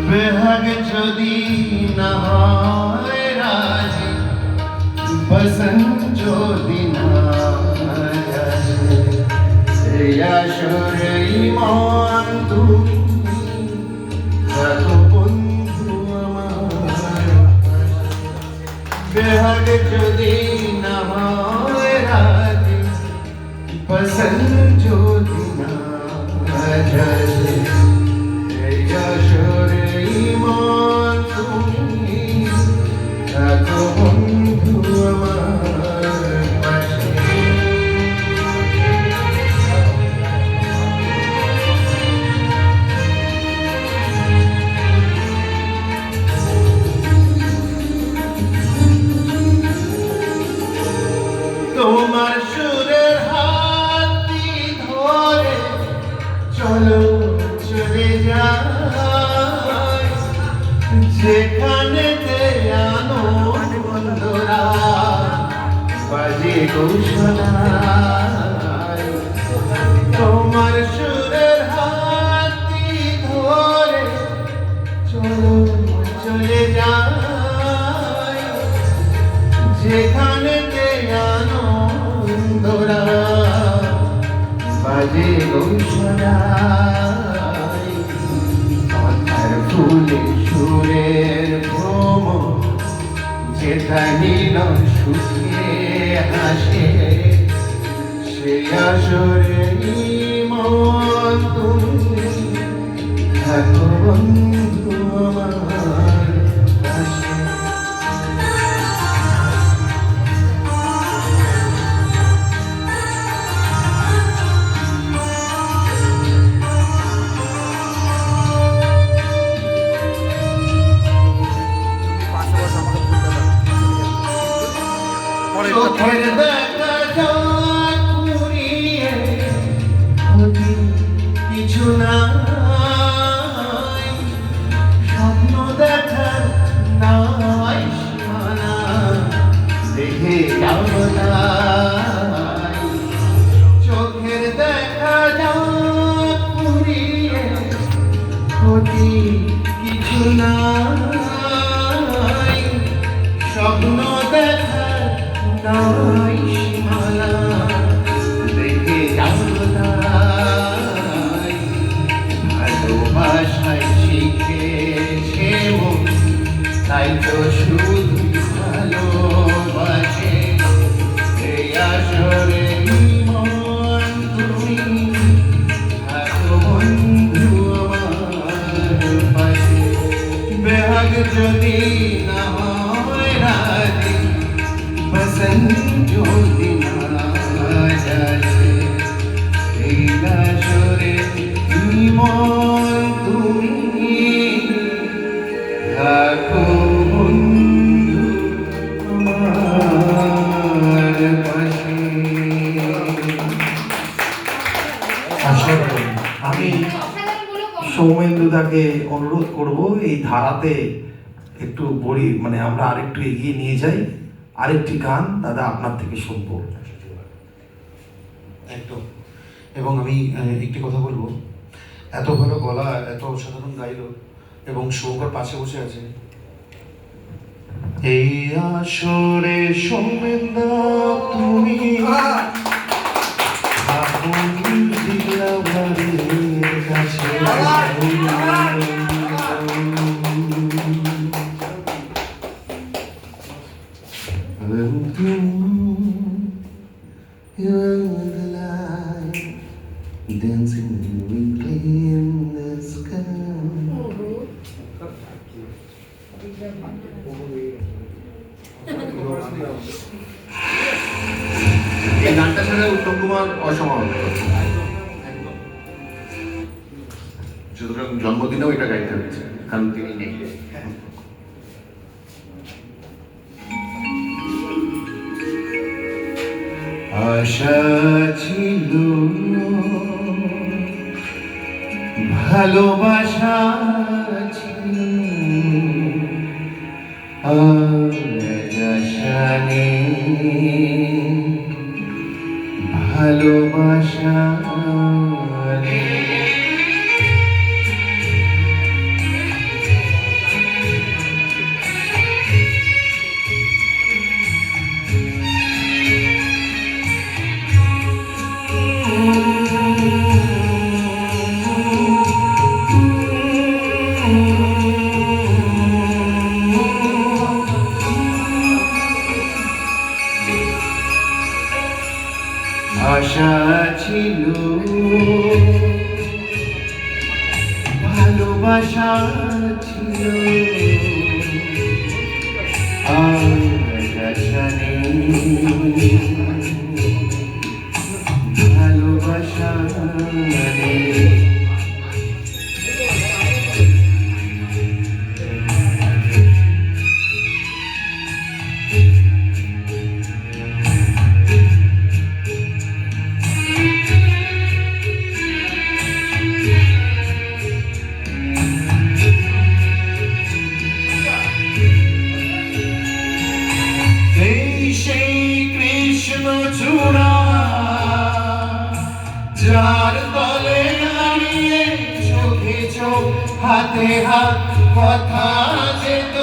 বেহাগ যদি না হয় রাজি, বসন্ত যদি না আসে, এই আসরে ইমান তুমি থাকো বন্ধু আমার। বেহাগ যদি না হয় রাজি, বসন্ত যদি না আসে, এই আসরে ইমান তুমি থাকো বন্ধু আমার পাশে। তোমার সুরের হাতটি ধরে চলো চলে যাই, যেখানেতে আনন্দরা বাজে ঘোষণায়। তোমার সুরের হাতটি ধরে চলো চলে যাই, যেখানেতে আনন্দরা বাজে ঘোষণায়। কথার ফুলে সুরের ভ্রম যেথা নীল সুখে হাসে, সে আসরে মন তুমি থাকো বন্ধু আমার পাশে। চোখের দেখা যাক পুরিয়ে ক্ষতি কিছু নাই, স্বপ্ন দেখার নাই সীমানা দেখে যাও নাই। চোখের দেখা যাক পুরিয়ে ক্ষতি কিছু নাই, স্বপ্ন দেখা নাই সীমানা দেখে যাও নাই। ভালোবাসায় শিখেছে মন, তাই তো শুধু ভালোবাসে, এই আসরে মন তুমি থাকো বন্ধু আমার পাশে। বেহাগ যদি না হয় রাজি, বসন্ত যদি না আসে, এই আসরে মন তুমি থাকো বন্ধু আমার পাশে। আমি সৌমেন্দুদাকে অনুরোধ করব এই ধারাতে একটু বড়ি মানে আমরা আরেকটু এগিয়ে নিয়ে যাই, আরেকটি গান দাদা আপনার থেকে শুনবো। একদম। এবং আমি একটি কথা বলবো, এত ভালো গলা, এত অসাধারণ গাইলো এবং সৌকর পাশে বসে আছে। এই আসরে সৌমেন্দা তুমি আপন দিলাভারের কাছে, dancing twinkling in the sky. এই গানটা ছাড়া উত্তম কুমার অসমাপ্ত, সুতরাং জন্মদিনেও এটা গাইতে হচ্ছে কারণ তিনি নেই। আশা ছিল, ভালোবাসা ছিল, আজ আশা নেই। ভালোবাসা আশা ছিল, ভালোবাসা ছিল, আজ আশা নেই, ভালোবাসা নেই। সেই কৃষ্ণ চূড়া যার তলে দাঁড়িয়ে চোখে চোখ হাতে হাত কথা যেত